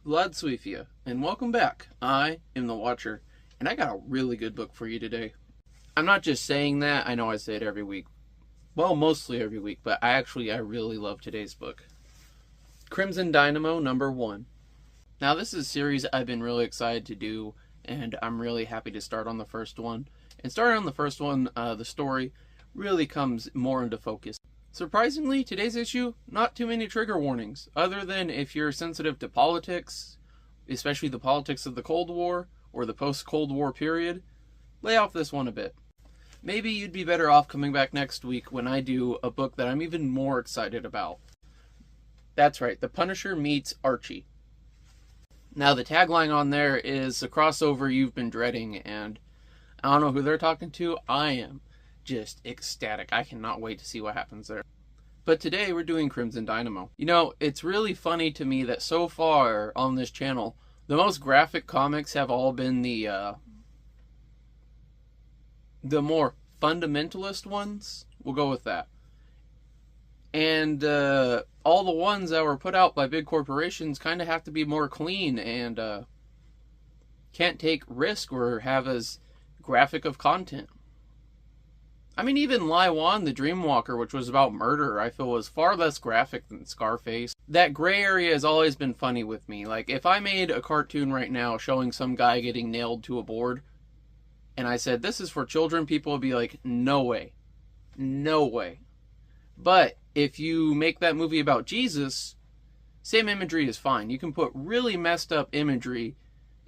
Glad Sweefia, and welcome back. I am the Watcher, and I got a really good book for you today. I'm not just saying that, I know I say it every week. Well, mostly every week, but I really love today's book. Crimson Dynamo, #1. Now, this is a series I've been really excited to do, and I'm really happy to start on the first one. And starting on the first one, the story really comes more into focus. Surprisingly, today's issue, not too many trigger warnings, other than if you're sensitive to politics, especially the politics of the Cold War or the post-Cold War period. Lay off this one a bit. Maybe you'd be better off coming back next week when I do a book that I'm even more excited about. That's right, The Punisher meets Archie. Now, the tagline on there is the crossover you've been dreading, and I don't know who they're talking to. I am just ecstatic. I cannot wait to see what happens there. But today we're doing Crimson Dynamo. You know, it's really funny to me that so far on this channel, the most graphic comics have all been the more fundamentalist ones. We'll go with that. And all the ones that were put out by big corporations kind of have to be more clean and can't take risk or have as graphic of content. I mean, even no.1, the Dreamwalker, which was about murder, I feel was far less graphic than Scarface. That gray area has always been funny with me. Like, if I made a cartoon right now showing some guy getting nailed to a board, and I said, this is for children, people would be like, no way. No way. But if you make that movie about Jesus, same imagery is fine. You can put really messed up imagery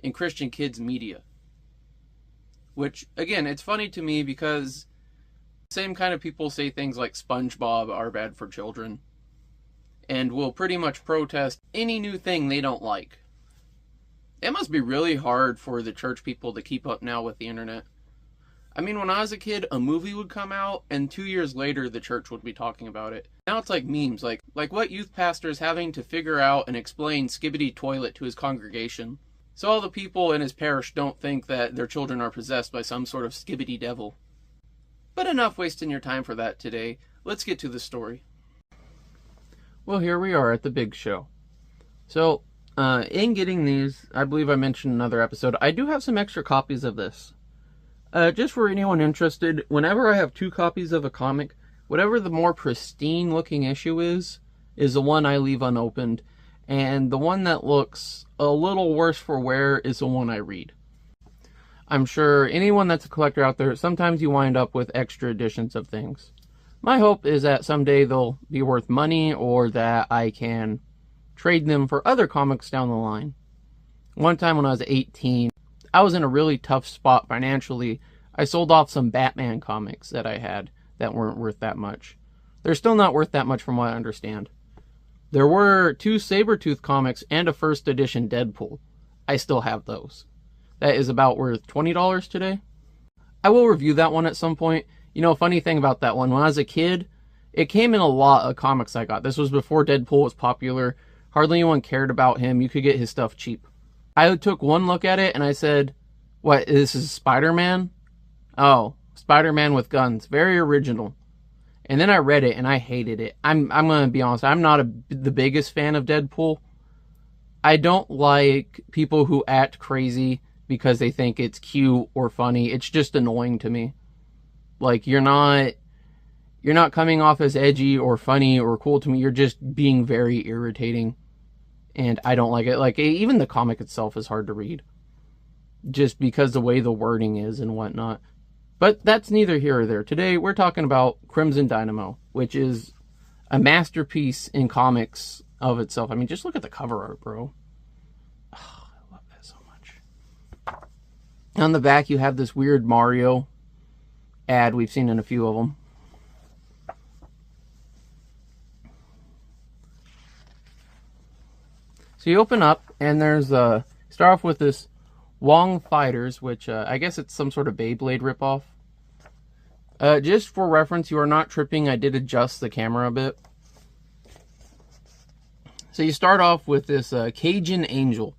in Christian kids' media. Which, again, it's funny to me because same kind of people say things like SpongeBob are bad for children and will pretty much protest any new thing they don't like. It must be really hard for the church people to keep up now with the internet. I mean, when I was a kid, a movie would come out and 2 years later the church would be talking about it. Now it's like memes, like what youth pastor is having to figure out and explain Skibbity Toilet to his congregation, so all the people in his parish don't think that their children are possessed by some sort of skibbity devil. But enough wasting your time for that today. Let's get to the story. Well, here we are at the big show. So, in getting these, I believe I mentioned in another episode, I do have some extra copies of this. Just for anyone interested, whenever I have 2 copies of a comic, whatever the more pristine looking issue is the one I leave unopened, and the one that looks a little worse for wear is the one I read. I'm sure anyone that's a collector out there, sometimes you wind up with extra editions of things. My hope is that someday they'll be worth money or that I can trade them for other comics down the line. One time when I was 18, I was in a really tough spot financially. I sold off some Batman comics that I had that weren't worth that much. They're still not worth that much from what I understand. There were 2 Sabretooth comics and a first edition Deadpool. I still have those. That is about worth $20 today. I will review that one at some point. You know, funny thing about that one, when I was a kid, it came in a lot of comics I got. This was before Deadpool was popular. Hardly anyone cared about him. You could get his stuff cheap. I took one look at it and I said, what, this is Spider-Man? Oh, Spider-Man with guns. Very original. And then I read it and I hated it. I'm going to be honest, I'm not the biggest fan of Deadpool. I don't like people who act crazy because they think it's cute or funny. It's just annoying to me. Like, you're not coming off as edgy or funny or cool to me. You're just being very irritating. And I don't like it. Like, even the comic itself is hard to read. Just because the way the wording is and whatnot. But that's neither here or there. Today, we're talking about Crimson Dynamo, which is a masterpiece in comics of itself. I mean, just look at the cover art, bro. Oh, I love that so much. On the back, you have this weird Mario ad. We've seen in a few of them. So you open up, and there's start off with this Wong Fighters, which I guess it's some sort of Beyblade ripoff. Just for reference, you are not tripping. I did adjust the camera a bit. So you start off with this Cajun Angel.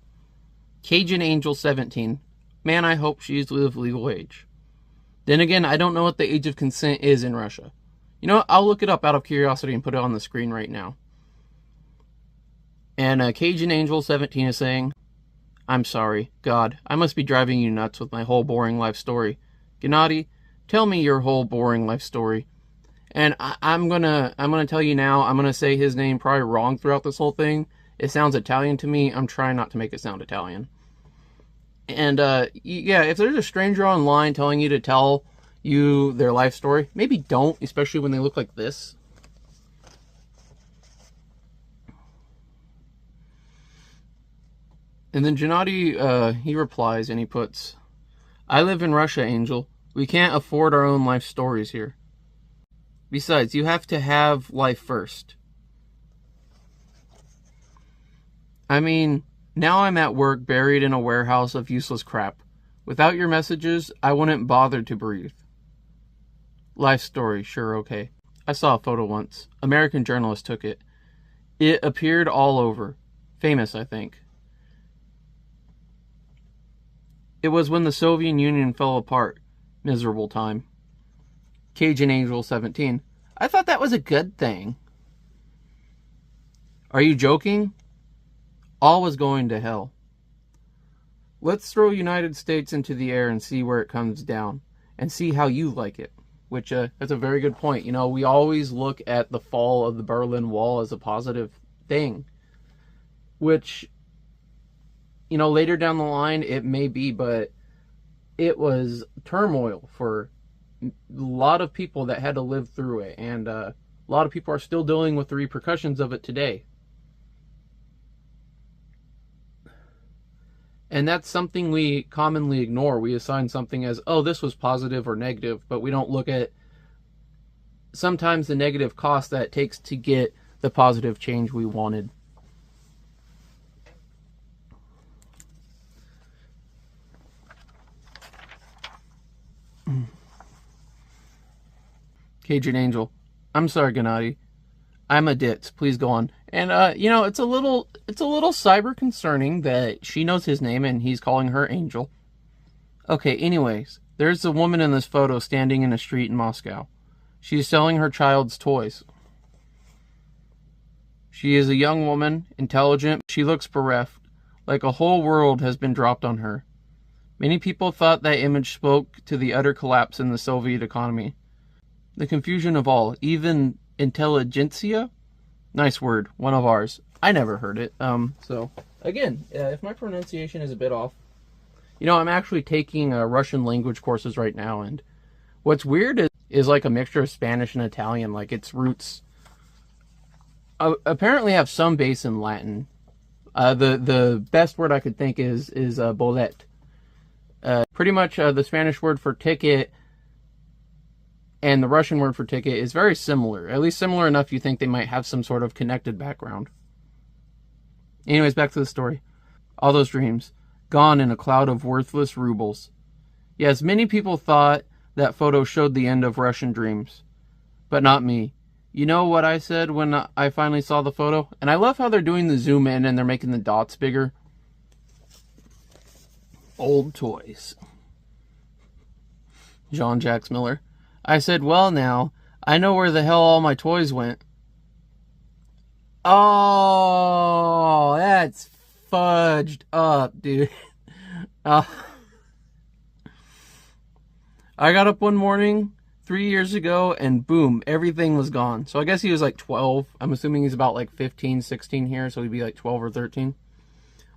Cajun Angel 17. Man, I hope she's of legal age. Then again, I don't know what the age of consent is in Russia. You know what? I'll look it up out of curiosity and put it on the screen right now. And Cajun Angel 17 is saying, I'm sorry, God, I must be driving you nuts with my whole boring life story. Gennady, tell me your whole boring life story. And I'm gonna tell you now, I'm gonna say his name probably wrong throughout this whole thing. It sounds Italian to me. I'm trying not to make it sound Italian. And yeah, if there's a stranger online telling you to tell you their life story, maybe don't, especially when they look like this. And then Gennady, he replies and he puts, I live in Russia, Angel. We can't afford our own life stories here. Besides, you have to have life first. I mean, now I'm at work buried in a warehouse of useless crap. Without your messages, I wouldn't bother to breathe. Life story, sure, okay. I saw a photo once. American journalist took it. It appeared all over. Famous, I think. It was when the Soviet Union fell apart. Miserable time. Cajun Angel 17. I thought that was a good thing. Are you joking? All was going to hell. Let's throw United States into the air and see where it comes down. And see how you like it. Which, that's a very good point. You know, we always look at the fall of the Berlin Wall as a positive thing. Which, you know, later down the line, it may be, but it was turmoil for a lot of people that had to live through it. And a lot of people are still dealing with the repercussions of it today. And that's something we commonly ignore. We assign something as, oh, this was positive or negative, but we don't look at sometimes the negative cost that it takes to get the positive change we wanted. Cajun Angel. I'm sorry, Gennady. I'm a ditz. Please go on. And you know, it's a little cyber concerning that she knows his name and he's calling her Angel. Okay, anyways, there's a woman in this photo standing in a street in Moscow. She's selling her child's toys. She is a young woman, intelligent. She looks bereft, like a whole world has been dropped on her. Many people thought that image spoke to the utter collapse in the Soviet economy. The confusion of all, even intelligentsia? Nice word, one of ours. I never heard it. So, again, if my pronunciation is a bit off, you know, I'm actually taking Russian language courses right now, and what's weird is like a mixture of Spanish and Italian, like its roots apparently have some base in Latin. The best word I could think is bolet. Pretty much the Spanish word for ticket and the Russian word for ticket is very similar. At least similar enough you think they might have some sort of connected background. Anyways, back to the story. All those dreams, gone in a cloud of worthless rubles. Yes, many people thought that photo showed the end of Russian dreams. But not me. You know what I said when I finally saw the photo? And I love how they're doing the zoom in and they're making the dots bigger. Old toys. Jean-Jacques Miller. I said, well now, I know where the hell all my toys went. Oh, that's fudged up, dude. I got up one morning 3 years ago and boom, everything was gone. So I guess he was like 12. I'm assuming he's about like 15, 16 here, so he'd be like 12 or 13.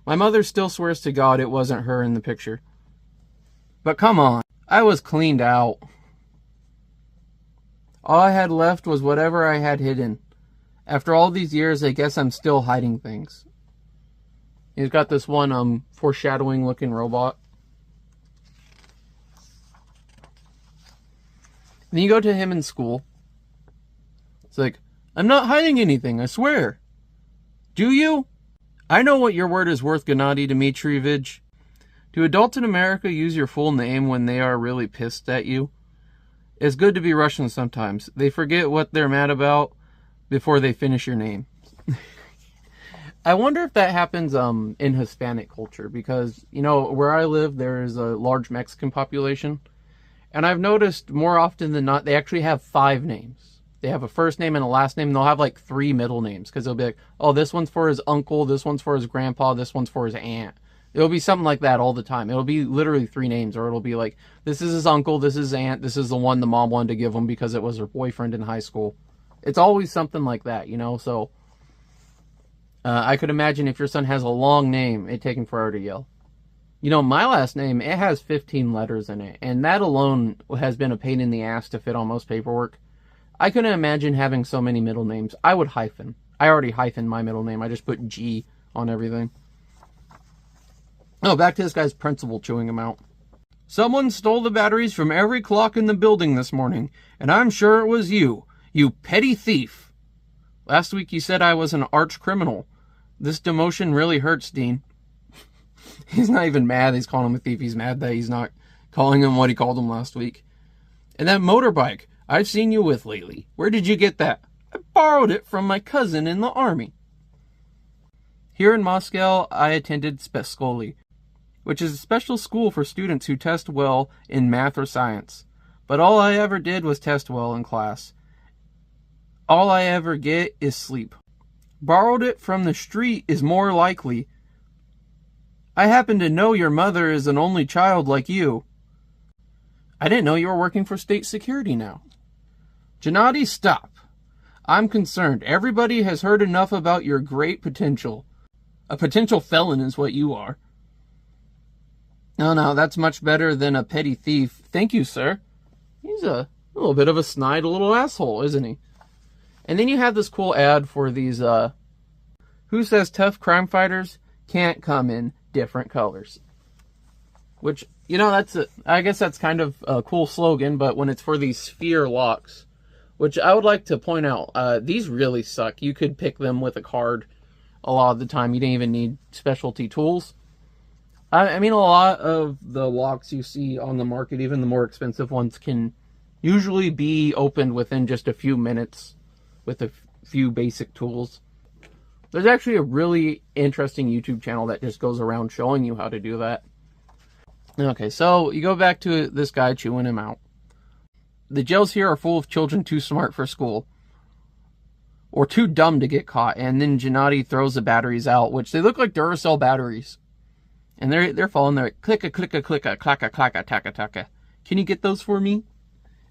My mother still swears to God it wasn't her in the picture. But come on, I was cleaned out. All I had left was whatever I had hidden. After all these years, I guess I'm still hiding things. He's got this one foreshadowing looking robot. Then you go to him in school. It's like, I'm not hiding anything, I swear. Do you? I know what your word is worth, Gennady Dmitrievich. Do adults in America use your full name when they are really pissed at you? It's good to be Russian sometimes. They forget what they're mad about before they finish your name. I wonder if that happens in Hispanic culture because, you know, where I live, there is a large Mexican population. And I've noticed more often than not, they actually have 5 names. They have a first name and a last name, and they'll have like 3 middle names, because they'll be like, oh, this one's for his uncle, this one's for his grandpa, this one's for his aunt. It'll be something like that all the time. It'll be literally 3 names, or it'll be like, this is his uncle, this is his aunt, this is the one the mom wanted to give him because it was her boyfriend in high school. It's always something like that, you know? So I could imagine if your son has a long name, it taking forever to yell. You know, my last name, it has 15 letters in it, and that alone has been a pain in the ass to fit on most paperwork. I couldn't imagine having so many middle names. I would hyphen. I already hyphen my middle name. I just put G on everything. Oh, back to this guy's principal chewing him out. Someone stole the batteries from every clock in the building this morning, and I'm sure it was you, you petty thief. Last week you said I was an arch criminal. This demotion really hurts, Dean. He's not even mad he's calling him a thief. He's mad that he's not calling him what he called him last week. And that motorbike I've seen you with lately. Where did you get that? I borrowed it from my cousin in the army. Here in Moscow, I attended Spesskoli, which is a special school for students who test well in math or science. But all I ever did was test well in class. All I ever get is sleep. Borrowed it from the street is more likely. I happen to know your mother is an only child like you. I didn't know you were working for state security now. Gennady, stop. I'm concerned. Everybody has heard enough about your great potential. A potential felon is what you are. No, that's much better than a petty thief. Thank you, sir. He's a little bit of a snide little asshole, isn't he? And then you have this cool ad for these, who says tough crime fighters can't come in different colors. Which, you know, I guess that's kind of a cool slogan, but when it's for these sphere locks, which I would like to point out, these really suck. You could pick them with a card a lot of the time. You didn't even need specialty tools. I mean, a lot of the locks you see on the market, even the more expensive ones, can usually be opened within just a few minutes with a few basic tools. There's actually a really interesting YouTube channel that just goes around showing you how to do that. Okay, so you go back to this guy chewing him out. The jails here are full of children too smart for school, or too dumb to get caught, and then Gennady throws the batteries out, which they look like Duracell batteries. And they're falling there, clicka, clicka, clicka, clacka, clacka, taka, taka. Can you get those for me?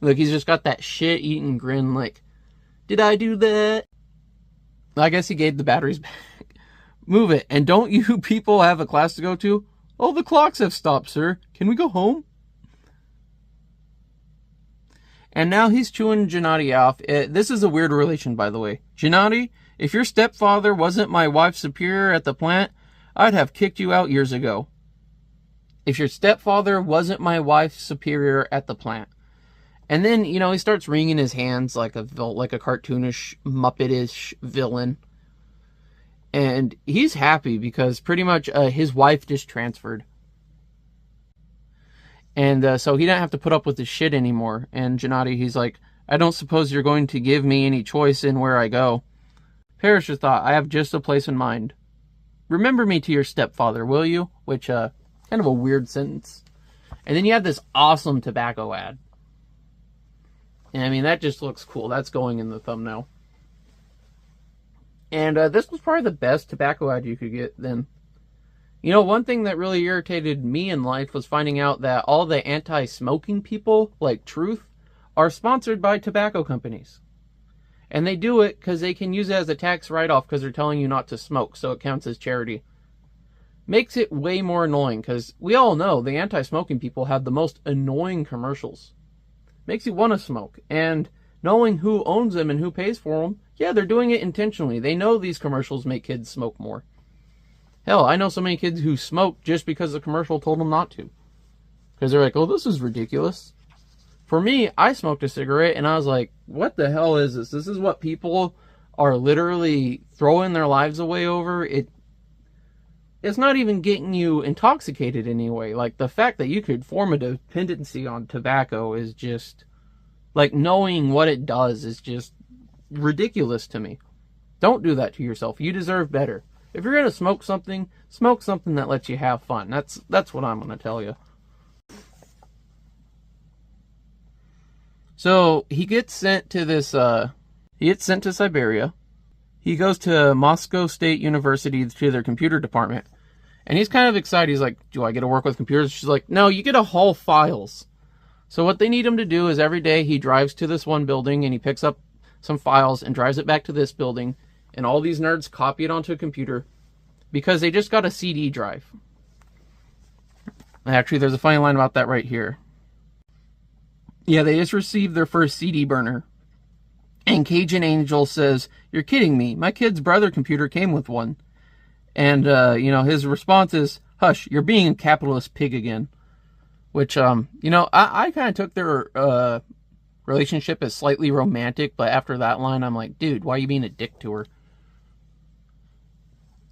Like, he's just got that shit-eating grin, like, did I do that? I guess he gave the batteries back. Move it. And don't you people have a class to go to? Oh, the clocks have stopped, sir. Can we go home? And now he's chewing Gennady off. This is a weird relation, by the way. Gennady, if your stepfather wasn't my wife's superior at the plant, I'd have kicked you out years ago. If your stepfather wasn't my wife's superior at the plant. And then, you know, he starts wringing his hands like a cartoonish, Muppetish villain. And he's happy because pretty much his wife just transferred. And so he didn't have to put up with this shit anymore. And Gennady, he's like, I don't suppose you're going to give me any choice in where I go. Perisher thought, I have just a place in mind. Remember me to your stepfather, will you? Which, kind of a weird sentence. And then you have this awesome tobacco ad. And I mean, that just looks cool. That's going in the thumbnail. And this was probably the best tobacco ad you could get then. You know, one thing that really irritated me in life was finding out that all the anti-smoking people, like Truth, are sponsored by tobacco companies. And they do it because they can use it as a tax write-off because they're telling you not to smoke, so it counts as charity. Makes it way more annoying because we all know the anti-smoking people have the most annoying commercials. Makes you want to smoke. And knowing who owns them and who pays for them, yeah, they're doing it intentionally. They know these commercials make kids smoke more. Hell, I know so many kids who smoke just because the commercial told them not to. Because they're like, oh, this is ridiculous. For me, I smoked a cigarette and I was like, what the hell is this? This is what people are literally throwing their lives away over. It's not even getting you intoxicated anyway. Like, the fact that you could form a dependency on tobacco is just, like, knowing what it does is just ridiculous to me. Don't do that to yourself. You deserve better. If you're going to smoke something that lets you have fun. That's what I'm going to tell you. So he gets sent to Siberia. He goes to Moscow State University to their computer department. And he's kind of excited. He's like, do I get to work with computers? She's like, no, you get to haul files. So what they need him to do is every day he drives to this one building and he picks up some files and drives it back to this building. And all these nerds copy it onto a computer because they just got a CD drive. Actually, there's a funny line about that right here. Yeah, they just received their first CD burner. And Cajun Angel says, you're kidding me. My kid's brother computer came with one. And, his response is, hush, you're being a capitalist pig again. Which, I kind of took their relationship as slightly romantic. But after that line, I'm like, dude, why are you being a dick to her?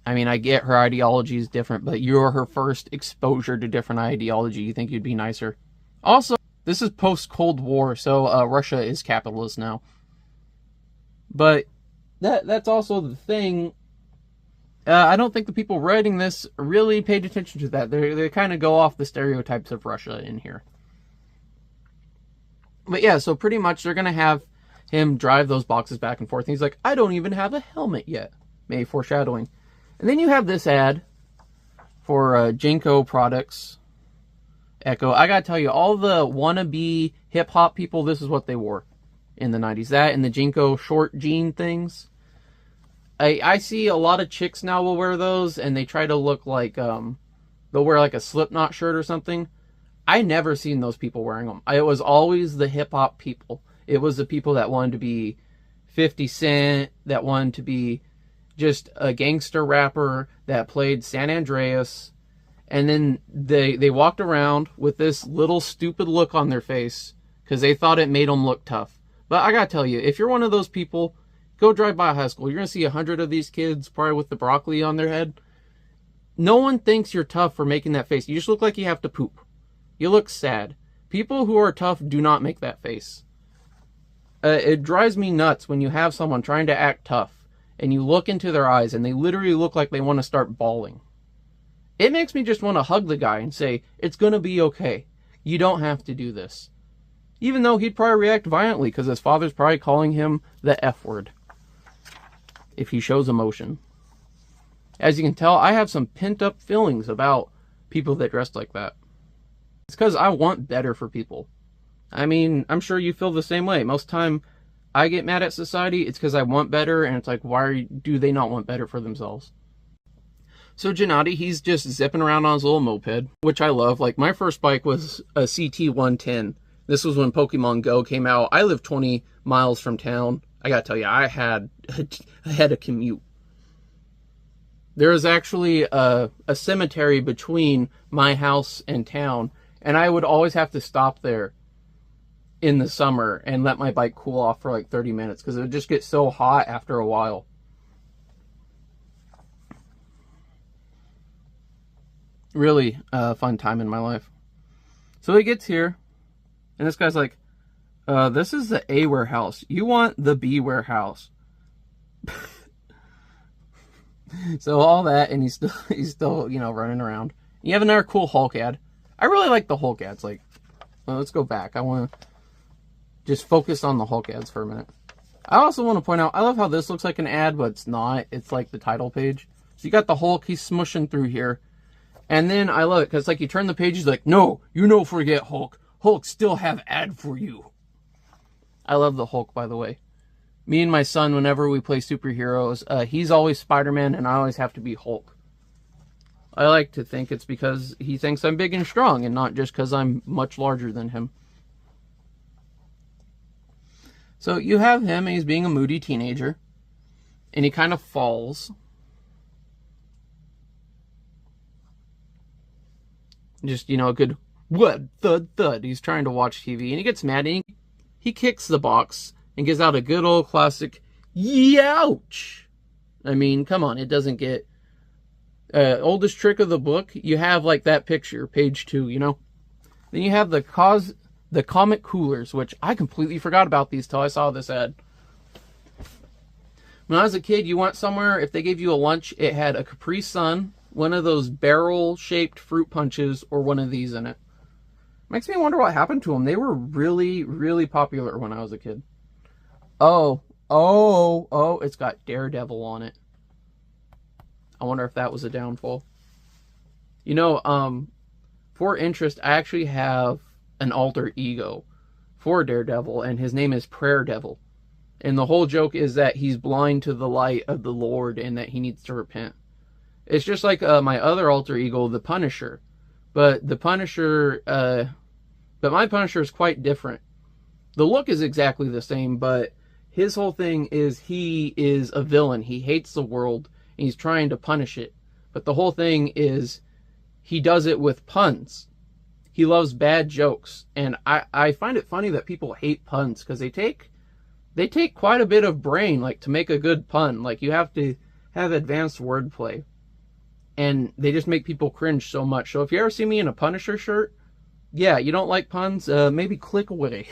I mean, I get her ideology is different, but you're her first exposure to different ideology. You think you'd be nicer. Also, this is post-Cold War, so Russia is capitalist now. But that's also the thing. I don't think the people writing this really paid attention to that. They kind of go off the stereotypes of Russia in here. But yeah, so pretty much they're going to have him drive those boxes back and forth. And he's like, I don't even have a helmet yet. Maybe foreshadowing. And then you have this ad for Jinko products. Echo. I gotta tell you, all the wannabe hip-hop people, this is what they wore in the 90s. That and the Jinko short jean things. I see a lot of chicks now will wear those, and they try to look like, they'll wear like a Slipknot shirt or something. I never seen those people wearing them. It was always the hip-hop people. It was the people that wanted to be 50 Cent, that wanted to be just a gangster rapper that played San Andreas. And then they walked around with this little stupid look on their face because they thought it made them look tough. But I gotta tell you, if you're one of those people, go drive by a high school. You're gonna see 100 of these kids probably with the broccoli on their head. No one thinks you're tough for making that face. You just look like you have to poop. You look sad. People who are tough do not make that face. It drives me nuts when you have someone trying to act tough and you look into their eyes and they literally look like they want to start bawling. It makes me just want to hug the guy and say, it's going to be okay. You don't have to do this. Even though he'd probably react violently because his father's probably calling him the F word if he shows emotion. As you can tell, I have some pent-up feelings about people that dress like that. It's because I want better for people. I mean, I'm sure you feel the same way. Most time I get mad at society, it's because I want better, and it's like, do they not want better for themselves? So Gennady, he's just zipping around on his little moped, which I love. Like, my first bike was a CT-110. This was when Pokemon Go came out. I live 20 miles from town. I gotta tell you, I had a commute. There was actually a cemetery between my house and town, and I would always have to stop there in the summer and let my bike cool off for like 30 minutes because it would just get so hot after a while. Really fun time in my life. So he gets here, and this guy's like, this is the A warehouse. You want the B warehouse. So all that, and he's still, running around. You have another cool Hulk ad. I really like the Hulk ads. Like, well, let's go back. I want to just focus on the Hulk ads for a minute. I also want to point out, I love how this looks like an ad, but it's not. It's like the title page. So you got the Hulk, he's smushing through here. And then I love it, because like you turn the page, he's like, no, forget Hulk. Hulk still have ad for you. I love the Hulk, by the way. Me and my son, whenever we play superheroes, he's always Spider-Man, and I always have to be Hulk. I like to think it's because he thinks I'm big and strong, and not just because I'm much larger than him. So you have him, and he's being a moody teenager, and he kind of falls. Just, a good what thud. He's trying to watch TV, and he gets mad, and he kicks the box and gives out a good old classic youch. I mean, come on, it doesn't get oldest trick of the book. You have like that picture, page 2, Then you have the comic coolers, which I completely forgot about these till I saw this ad. When I was a kid, you went somewhere, if they gave you a lunch, it had a Capri Sun, one of those barrel-shaped fruit punches, or one of these in it. Makes me wonder what happened to them. They were really, really popular when I was a kid. Oh, it's got Daredevil on it. I wonder if that was a downfall. You know, for interest, I actually have an alter ego for Daredevil, and his name is Prayer Devil. And the whole joke is that he's blind to the light of the Lord and that he needs to repent. It's just like my other alter ego, the Punisher. But the Punisher, but my Punisher is quite different. The look is exactly the same, but his whole thing is he is a villain. He hates the world, and he's trying to punish it. But the whole thing is he does it with puns. He loves bad jokes. And I find it funny that people hate puns, because they take quite a bit of brain, like, to make a good pun. Like, you have to have advanced wordplay. And they just make people cringe so much. So if you ever see me in a Punisher shirt, yeah, you don't like puns, maybe click away.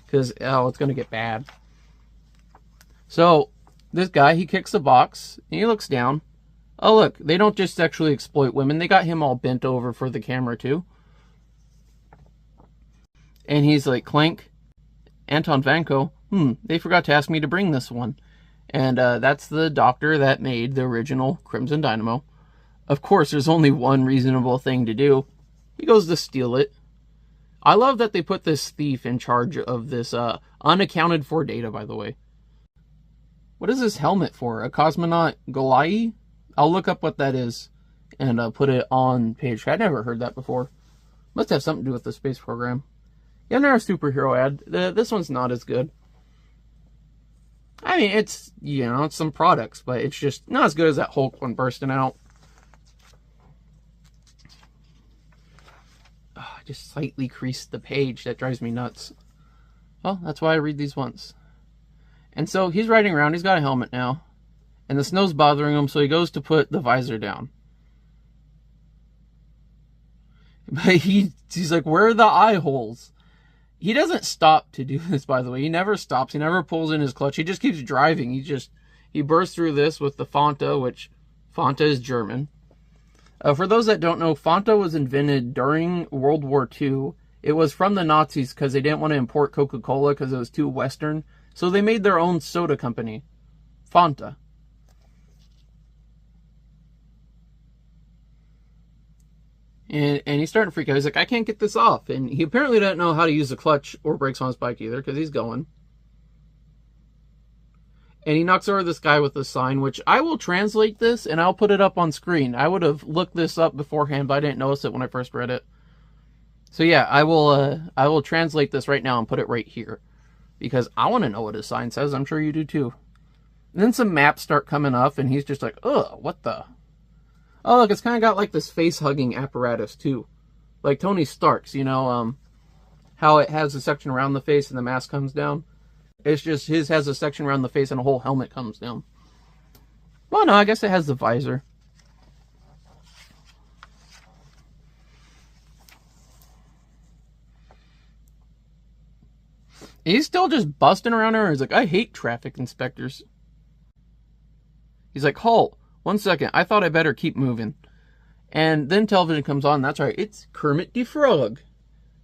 Because, it's going to get bad. So, this guy, he kicks the box, and he looks down. Oh, look, they don't just sexually exploit women. They got him all bent over for the camera, too. And he's like, clank, Anton Vanko, they forgot to ask me to bring this one. And that's the doctor that made the original Crimson Dynamo. Of course, there's only one reasonable thing to do. He goes to steal it. I love that they put this thief in charge of this unaccounted for data, by the way. What is this helmet for? A cosmonaut Golai? I'll look up what that is and put it on page. I'd never heard that before. Must have something to do with the space program. Yeah, another superhero ad. This one's not as good. I mean, it's, it's some products, but it's just not as good as that Hulk one bursting out. Oh, I just slightly creased the page. That drives me nuts. Well, that's why I read these once. And so he's riding around. He's got a helmet now. And the snow's bothering him, so he goes to put the visor down. But he's like, where are the eye holes? He doesn't stop to do this, by the way. He never stops. He never pulls in his clutch. He just keeps driving. He bursts through this with the Fanta, which Fanta is German. For those that don't know, Fanta was invented during World War II. It was from the Nazis because they didn't want to import Coca-Cola because it was too Western. So they made their own soda company, Fanta. And he's starting to freak out. He's like, I can't get this off. And he apparently doesn't know how to use the clutch or brakes on his bike either, because he's going. And he knocks over this guy with a sign, which I will translate this and I'll put it up on screen. I would have looked this up beforehand, but I didn't notice it when I first read it. So yeah, I will translate this right now and put it right here, because I want to know what his sign says. I'm sure you do too. And then some maps start coming up, and he's just like, ugh, what the... Oh, look, it's kind of got like this face-hugging apparatus, too. Like Tony Stark's, how it has a section around the face and the mask comes down. It's just his has a section around the face and a whole helmet comes down. Well, no, I guess it has the visor. He's still just busting around her. He's like, I hate traffic inspectors. He's like, halt. 1 second, I thought I better keep moving. And then television comes on. That's right, it's Kermit the Frog.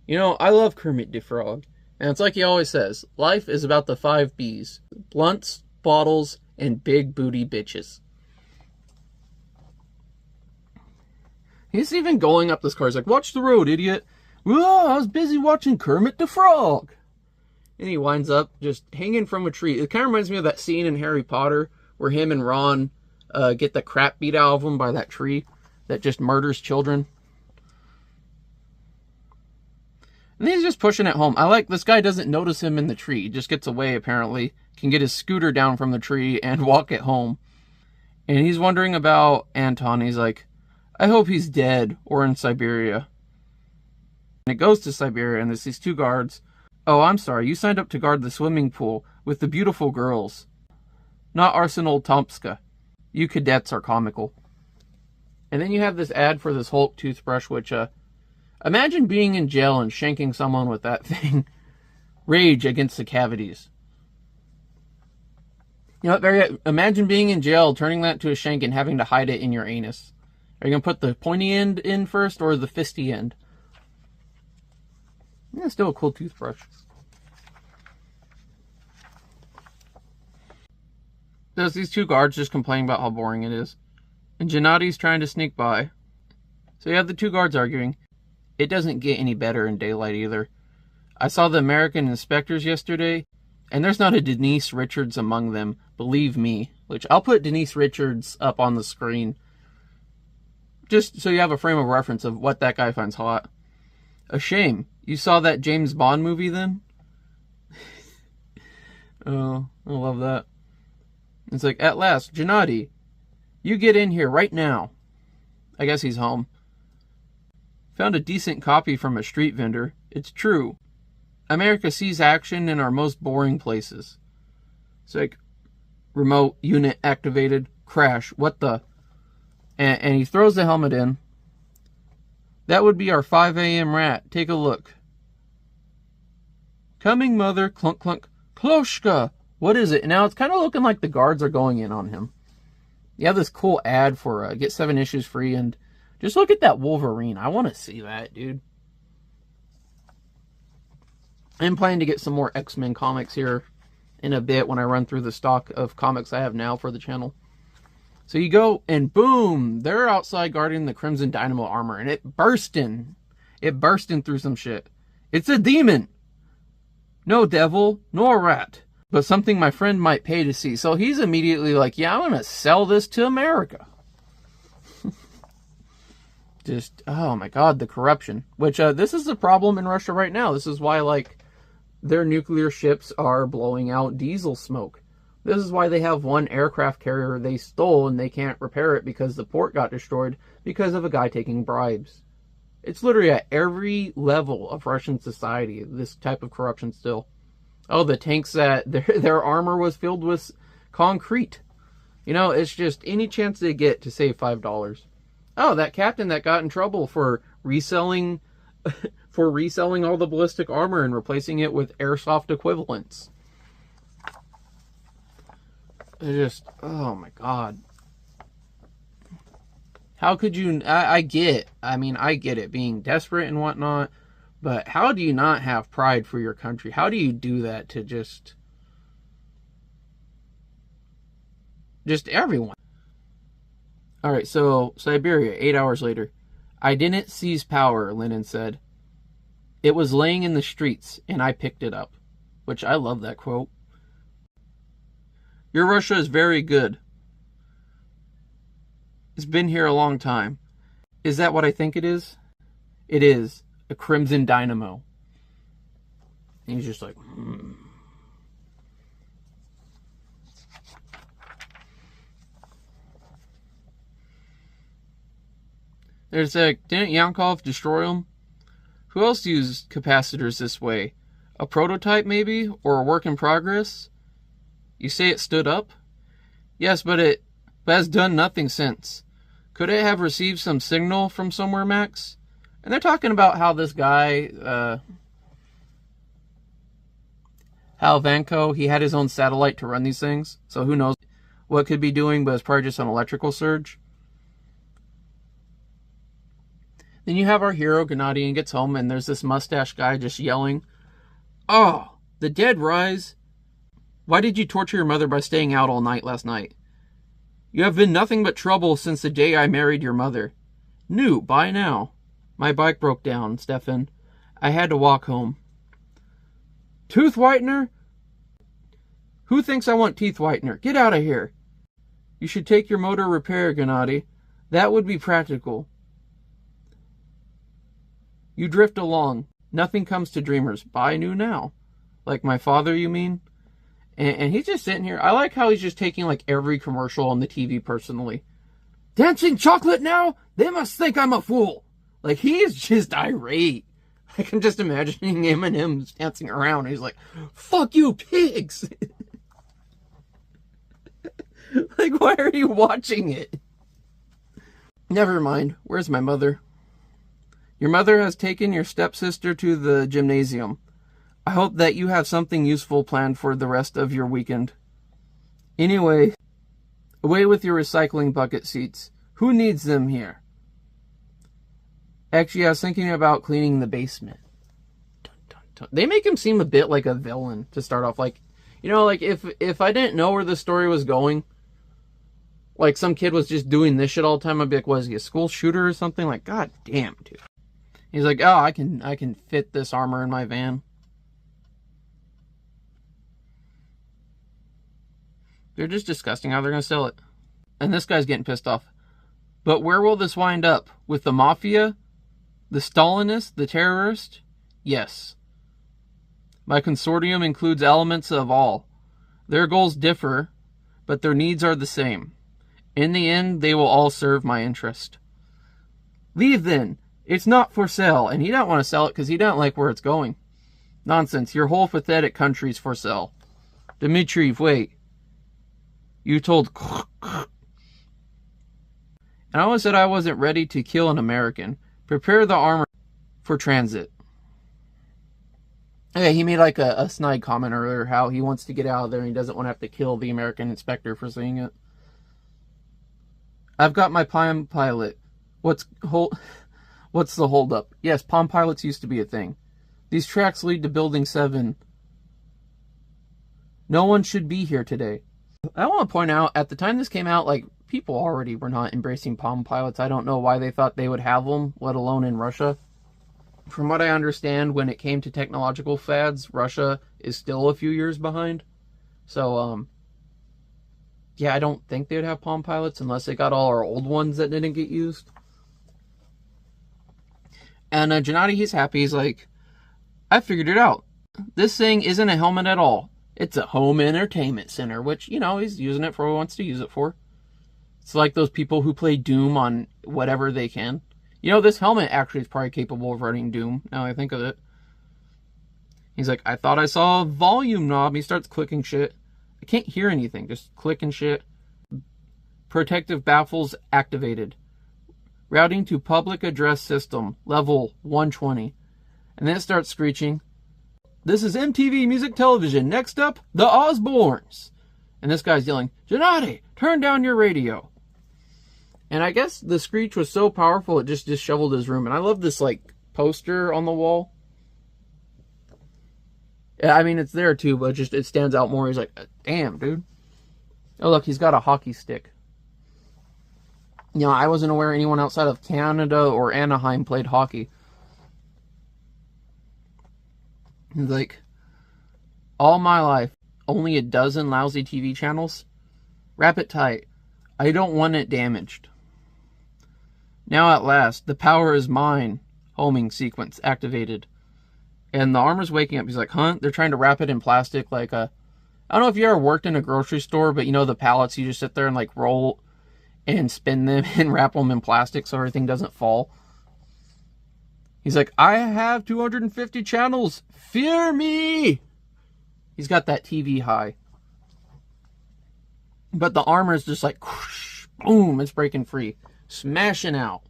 I love Kermit the Frog. And it's like he always says, life is about the 5 B's. Blunts, bottles, and big booty bitches. He's even going up this car. He's like, watch the road, idiot. Whoa, I was busy watching Kermit the Frog. And he winds up just hanging from a tree. It kind of reminds me of that scene in Harry Potter where him and Ron get the crap beat out of them by that tree that just murders children. And he's just pushing it home. I like this guy doesn't notice him in the tree. He just gets away, apparently. Can get his scooter down from the tree and walk it home. And he's wondering about Anton. He's like, I hope he's dead or in Siberia. And it goes to Siberia, and there's these 2 guards. Oh, I'm sorry. You signed up to guard the swimming pool with the beautiful girls. Not Arsenal Tomska. You cadets are comical. And then you have this ad for this Hulk toothbrush, which, imagine being in jail and shanking someone with that thing. Rage against the cavities. Imagine being in jail, turning that to a shank and having to hide it in your anus. Are you going to put the pointy end in first or the fisty end? Yeah, still a cool toothbrush. There's these two guards just complaining about how boring it is. And Gennadi's trying to sneak by. So you have the two guards arguing. It doesn't get any better in daylight either. I saw the American inspectors yesterday, and there's not a Denise Richards among them, believe me. Which I'll put Denise Richards up on the screen, just so you have a frame of reference of what that guy finds hot. A shame. You saw that James Bond movie then? Oh, I love that. It's like, at last, Gennadi, you get in here right now. I guess he's home. Found a decent copy from a street vendor. It's true. America sees action in our most boring places. It's like, remote unit activated, crash, what the? And he throws the helmet in. That would be our 5 a.m. rat. Take a look. Coming, mother, clunk, clunk. Kloshka! What is it? Now it's kind of looking like the guards are going in on him. You have this cool ad for get 7 issues free, and just look at that Wolverine. I want to see that, dude. I'm planning to get some more X-Men comics here in a bit when I run through the stock of comics I have now for the channel. So you go, and boom! They're outside guarding the Crimson Dynamo armor, and it bursting. It bursting through some shit. It's a demon! No devil, nor rat. But something my friend might pay to see. So he's immediately like, yeah, I'm going to sell this to America. Just, oh my god, the corruption. Which, this is the problem in Russia right now. This is why, like, their nuclear ships are blowing out diesel smoke. This is why they have one aircraft carrier they stole and they can't repair it because the port got destroyed because of a guy taking bribes. It's literally at every level of Russian society, this type of corruption still. Oh, the tanks that their armor was filled with concrete. You know, it's just any chance they get to save $5. Oh, that captain that got in trouble for reselling all the ballistic armor and replacing it with airsoft equivalents. It's just, oh my god. How could you, I get it, being desperate and whatnot. But how do you not have pride for your country? How do you do that to just everyone? Alright, so Siberia, 8 hours later. I didn't seize power, Lenin said. It was laying in the streets, and I picked it up. Which, I love that quote. Your Russia is very good. It's been here a long time. Is that what I think it is? It is. A Crimson Dynamo. And he's just like, There's like, didn't Yankov destroy them? Who else used capacitors this way? A prototype maybe? Or a work in progress? You say it stood up? Yes, but it has done nothing since. Could it have received some signal from somewhere, Max? And they're talking about how this guy, Hal Vanko, he had his own satellite to run these things. So who knows what it could be doing, but it's probably just an electrical surge. Then you have our hero, Gennady, and gets home, and there's this mustache guy just yelling, "Oh, the dead rise! Why did you torture your mother by staying out all night last night? You have been nothing but trouble since the day I married your mother. New, by now. My bike broke down, Stefan. I had to walk home. Tooth whitener? Who thinks I want teeth whitener? Get out of here. You should take your motor repair, Gennady. That would be practical. You drift along. Nothing comes to dreamers. Buy new now. Like my father, you mean? And he's just sitting here. I like how he's just taking like every commercial on the TV personally. Dancing chocolate now? They must think I'm a fool. Like, he is just irate. I can just imagining him and him dancing around. He's like, fuck you, pigs. Like, why are you watching it? Never mind. Where's my mother? Your mother has taken your stepsister to the gymnasium. I hope that you have something useful planned for the rest of your weekend. Anyway, away with your recycling bucket seats. Who needs them here? Actually, I was thinking about cleaning the basement. Dun, They make him seem a bit like a villain to start off. Like, you know, like if I didn't know where the story was going, like some kid was just doing this shit all the time, I'd be like, was he a school shooter or something? Like, god damn, dude. He's like, oh, I can fit this armor in my van. They're just disgusting how they're gonna sell it. And this guy's getting pissed off. But where will this wind up? With the mafia? The Stalinists? The terrorists? Yes. My consortium includes elements of all. Their goals differ, but their needs are the same. In the end, they will all serve my interest. Leave then. It's not for sale. And he don't want to sell it because he don't like where it's going. Nonsense. Your whole pathetic country's for sale. Dmitriev, wait. You told... And I always said I wasn't ready to kill an American. Prepare the armor for transit. Okay, he made like a snide comment earlier how he wants to get out of there and he doesn't want to have to kill the American inspector for saying it. I've got my Palm Pilot. What's the holdup? Yes, Palm Pilots used to be a thing. These tracks lead to Building 7. No one should be here today. I want to point out, at the time this came out, like, people already were not embracing Palm Pilots. I don't know why they thought they would have them, let alone in Russia. From what I understand, when it came to technological fads, Russia is still a few years behind. So, yeah, I don't think they would have Palm Pilots unless they got all our old ones that didn't get used. And Gennady, he's happy. He's like, I figured it out. This thing isn't a helmet at all. It's a home entertainment center, which, you know, he's using it for what he wants to use it for. It's like those people who play Doom on whatever they can. You know, this helmet actually is probably capable of running Doom, now I think of it. He's like, I thought I saw a volume knob. He starts clicking shit. I can't hear anything, just clicking shit. Protective baffles activated. Routing to public address system, level 120. And then it starts screeching. This is MTV Music Television. Next up, the Osbournes. And this guy's yelling, Gennady, turn down your radio. And I guess the screech was so powerful it just disheveled his room. And I love this, like, poster on the wall. Yeah, I mean, it's there too, but it stands out more. He's like, damn, dude. Oh, look, he's got a hockey stick. You know, I wasn't aware anyone outside of Canada or Anaheim played hockey. He's like, all my life, only a dozen lousy TV channels? Wrap it tight. I don't want it damaged. Now at last, the power is mine. Homing sequence activated. And the armor's waking up. He's like, huh? They're trying to wrap it in plastic like a... I don't know if you ever worked in a grocery store, but you know the pallets, you just sit there and like roll and spin them and wrap them in plastic so everything doesn't fall. He's like, I have 250 channels. Fear me! He's got that TV high. But the armor is just like, whoosh, boom, it's breaking free. Smashing out.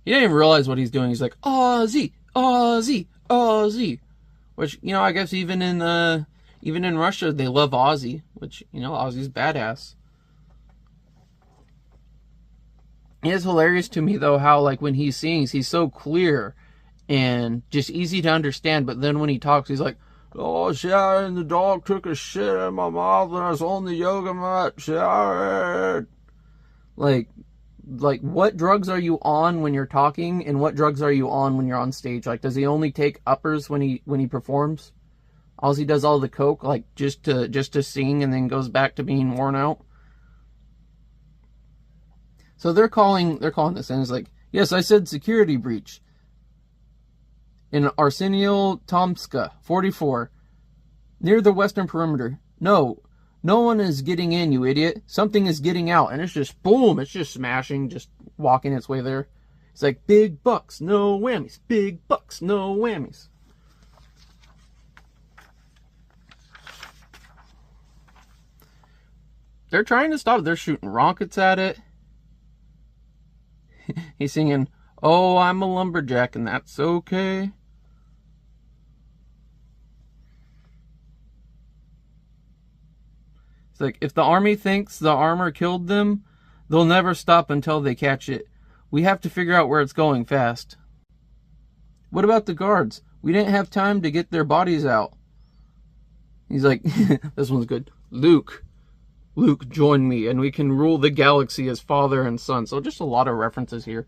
He didn't even realize what he's doing. He's like, Aussie, Aussie, Aussie. Which, you know, I guess even in Russia, they love Aussie. Which, you know, Aussie's badass. It is hilarious to me, though, how, like, when he sings, he's so clear and just easy to understand. But then when he talks, he's like, oh, Sharon, the dog took a shit in my mouth when I was on the yoga mat. Sharon. Like, what drugs are you on when you're talking, and what drugs are you on when you're on stage? Like, does he only take uppers when he performs? Ozzy does all the coke, like, just to sing, and then goes back to being worn out. So they're calling this in. It's like, yes, I said security breach. In Arsenio Tomska, 44. Near the western perimeter. No one is getting in, you idiot. Something is getting out. And it's just, boom, it's just smashing, just walking its way there. It's like, big bucks, no whammies. Big bucks, no whammies. They're trying to stop it. They're shooting rockets at it. He's singing, oh, I'm a lumberjack and that's okay. It's like, if the army thinks the armor killed them, they'll never stop until they catch it. We have to figure out where it's going fast. What about the guards? We didn't have time to get their bodies out. He's like, this one's good. Luke, join me, and we can rule the galaxy as father and son. So just a lot of references here.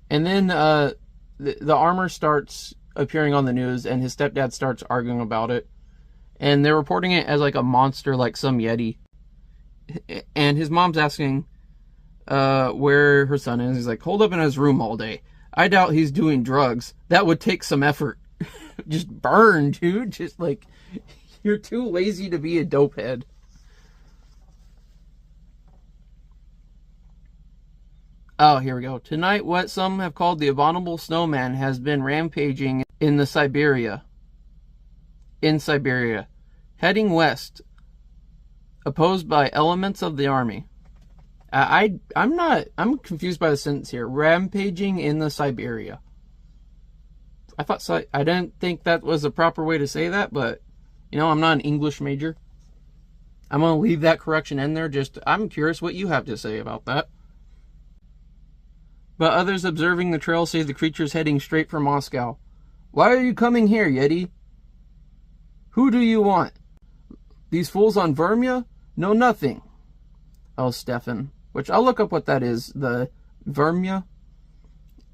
And then the armor starts appearing on the news, and his stepdad starts arguing about it. And they're reporting it as like a monster, like some Yeti. And his mom's asking where her son is. He's like, holed up in his room all day. I doubt he's doing drugs. That would take some effort. Just burn, dude. Just like, you're too lazy to be a dope head. Oh, here we go. Tonight, what some have called the abominable snowman has been rampaging in Siberia, heading west, opposed by elements of the army. I'm confused by the sentence here. Rampaging in the Siberia. I didn't think that was a proper way to say that, but, you know, I'm not an English major. I'm going to leave that correction in there. I'm curious what you have to say about that. But others observing the trail say the creature's heading straight for Moscow. Why are you coming here, Yeti? Who do you want? These fools on Vermia? Know nothing. Oh, Stefan. Which I'll look up what that is. The Vermia?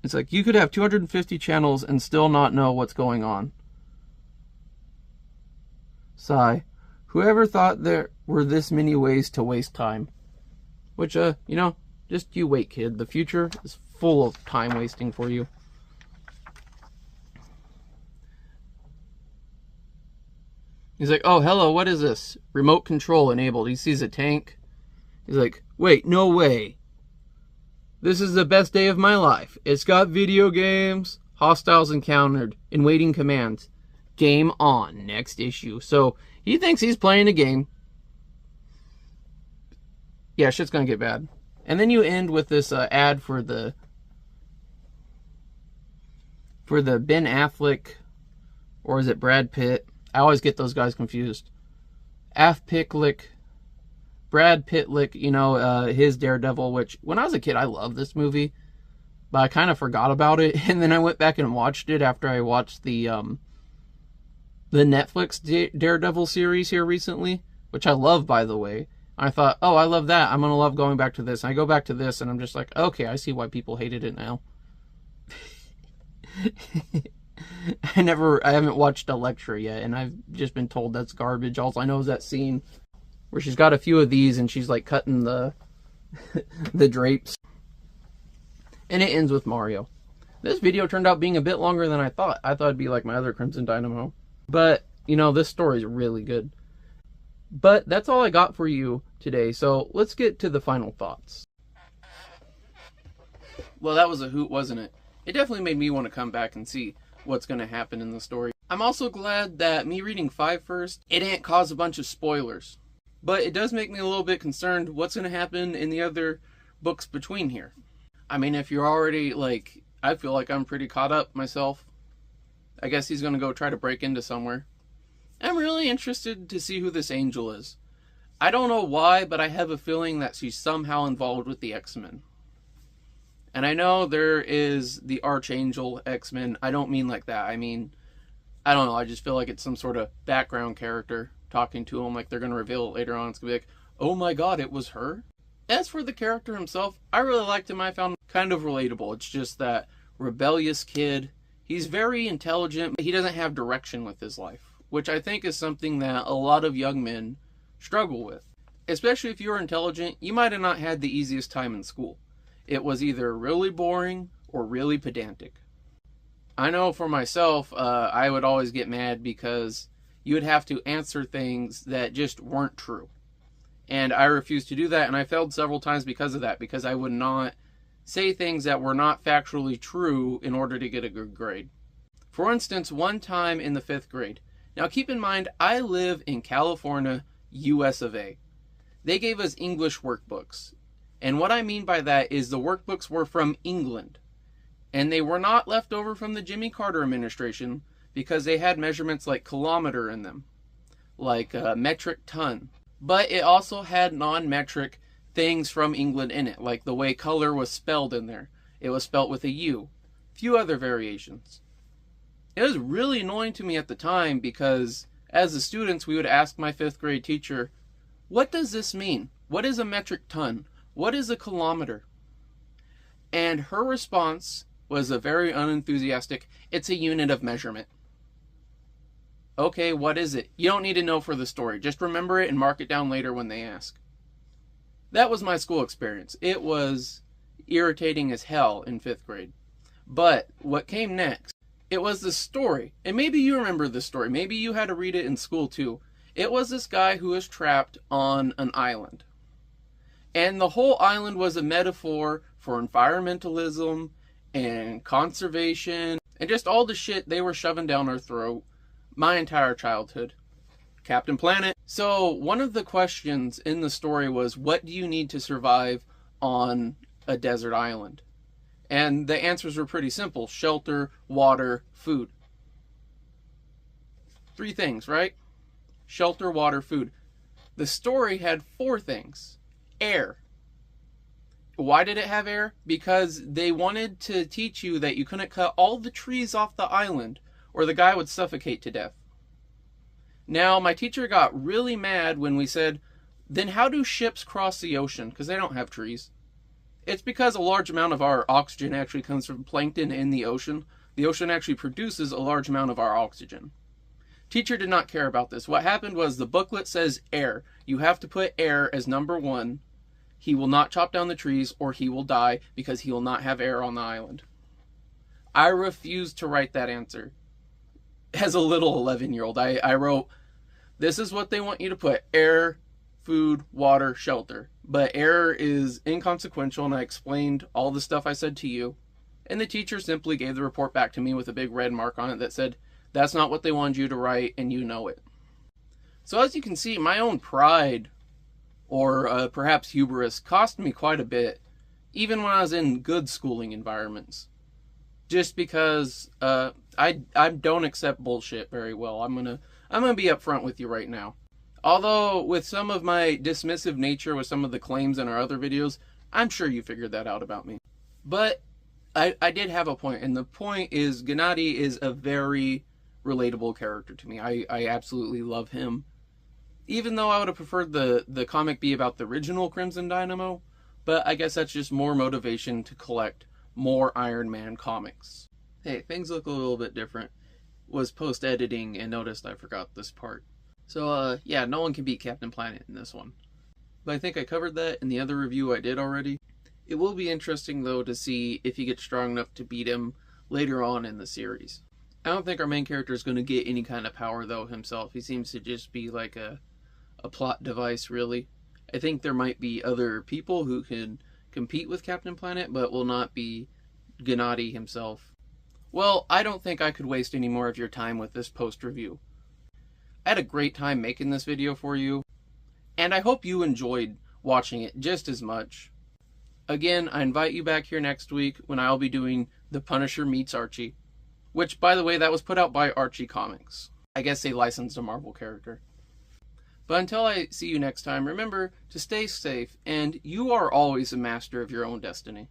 It's like you could have 250 channels and still not know what's going on. Sigh. Whoever thought there were this many ways to waste time? Which, you know, just you wait, kid. The future is full of time wasting for you. He's like, oh, hello, what is this? Remote control enabled. He sees a tank. He's like, wait, no way. This is the best day of my life. It's got video games, hostiles encountered, and waiting commands. Game on. Next issue. So he thinks he's playing a game. Yeah, shit's gonna get bad. And then you end with this ad for the Ben Affleck, or is it Brad Pitt? I always get those guys confused. Brad Pittlick, you know, his Daredevil, which when I was a kid, I loved this movie, but I kind of forgot about it. And then I went back and watched it after I watched the Netflix Daredevil series here recently, which I love, by the way. I thought, oh, I love that. I'm going to love going back to this. And I go back to this, and I'm just like, okay, I see why people hated it now. I haven't watched Elektra yet, and I've just been told that's garbage. All I know is that scene where she's got a few of these, and she's like cutting the drapes. And it ends with Mario. This video turned out being a bit longer than I thought. I thought it'd be like my other Crimson Dynamo. But, you know, this story is really good. But that's all I got for you today, so let's get to the final thoughts. Well, that was a hoot, wasn't it? It definitely made me want to come back and see what's going to happen in the story. I'm also glad that me reading 5 first, it didn't cause a bunch of spoilers. But it does make me a little bit concerned what's going to happen in the other books between here. I mean, if you're already, like, I feel like I'm pretty caught up myself. I guess he's going to go try to break into somewhere. I'm really interested to see who this Angel is. I don't know why, but I have a feeling that she's somehow involved with the X-Men. And I know there is the Archangel X-Men. I don't mean like that. I mean, I don't know. I just feel like it's some sort of background character talking to him, like they're going to reveal it later on. It's going to be like, oh my god, it was her? As for the character himself, I really liked him. I found him kind of relatable. It's just that rebellious kid. He's very intelligent, but he doesn't have direction with his life, which I think is something that a lot of young men struggle with. Especially if you're intelligent, you might have not had the easiest time in school. It was either really boring or really pedantic. I know for myself, I would always get mad because you would have to answer things that just weren't true. And I refused to do that, and I failed several times because of that, because I would not say things that were not factually true in order to get a good grade. For instance, one time in the 5th grade. Now keep in mind, I live in California, US of A. They gave us English workbooks. And what I mean by that is the workbooks were from England. And they were not left over from the Jimmy Carter administration because they had measurements like kilometer in them, like metric ton. But it also had non-metric things from England in it, like the way color was spelled in there. It was spelled with a U. Few other variations. It was really annoying to me at the time because as the students, we would ask my 5th grade teacher, what does this mean? What is a metric ton? What is a kilometer? And her response was a very unenthusiastic, it's a unit of measurement. Okay, what is it? You don't need to know for the story. Just remember it and mark it down later when they ask. That was my school experience. It was irritating as hell in 5th grade. But what came next, it was the story. And maybe you remember this story. Maybe you had to read it in school too. It was this guy who was trapped on an island. And the whole island was a metaphor for environmentalism and conservation and just all the shit they were shoving down our throat my entire childhood. Captain Planet. So one of the questions in the story was, what do you need to survive on a desert island? And the answers were pretty simple. Shelter, water, food. 3 things, right? Shelter, water, food. The story had 4 things. Air. Why did it have air? Because they wanted to teach you that you couldn't cut all the trees off the island or the guy would suffocate to death. Now, my teacher got really mad when we said, then how do ships cross the ocean? Because they don't have trees. It's because a large amount of our oxygen actually comes from plankton in the ocean. The ocean actually produces a large amount of our oxygen. Teacher did not care about this. What happened was the booklet says air. You have to put air as number 1. He will not chop down the trees or he will die because he will not have air on the island. I refused to write that answer. As a little 11-year-old, I wrote, this is what they want you to put. Air, food, water, shelter. But air is inconsequential, and I explained all the stuff I said to you. And the teacher simply gave the report back to me with a big red mark on it that said, that's not what they wanted you to write, and you know it. So as you can see, my own pride, or perhaps hubris, cost me quite a bit, even when I was in good schooling environments. Just because I don't accept bullshit very well. I'm gonna be upfront with you right now. Although with some of my dismissive nature with some of the claims in our other videos, I'm sure you figured that out about me. But I did have a point, and the point is Gennady is a very relatable character to me. I absolutely love him. Even though I would have preferred the comic be about the original Crimson Dynamo, but I guess that's just more motivation to collect more Iron Man comics. Hey, things look a little bit different. Was post-editing and noticed I forgot this part. So, yeah, no one can beat Captain Planet in this one. But I think I covered that in the other review I did already. It will be interesting, though, to see if he gets strong enough to beat him later on in the series. I don't think our main character is going to get any kind of power, though, himself. He seems to just be like a plot device, really. I think there might be other people who can compete with Captain Planet, but will not be Gennady himself. Well, I don't think I could waste any more of your time with this post-review. I had a great time making this video for you, and I hope you enjoyed watching it just as much. Again, I invite you back here next week when I'll be doing The Punisher Meets Archie, which, by the way, that was put out by Archie Comics. I guess they licensed a Marvel character. But until I see you next time, remember to stay safe, and you are always a master of your own destiny.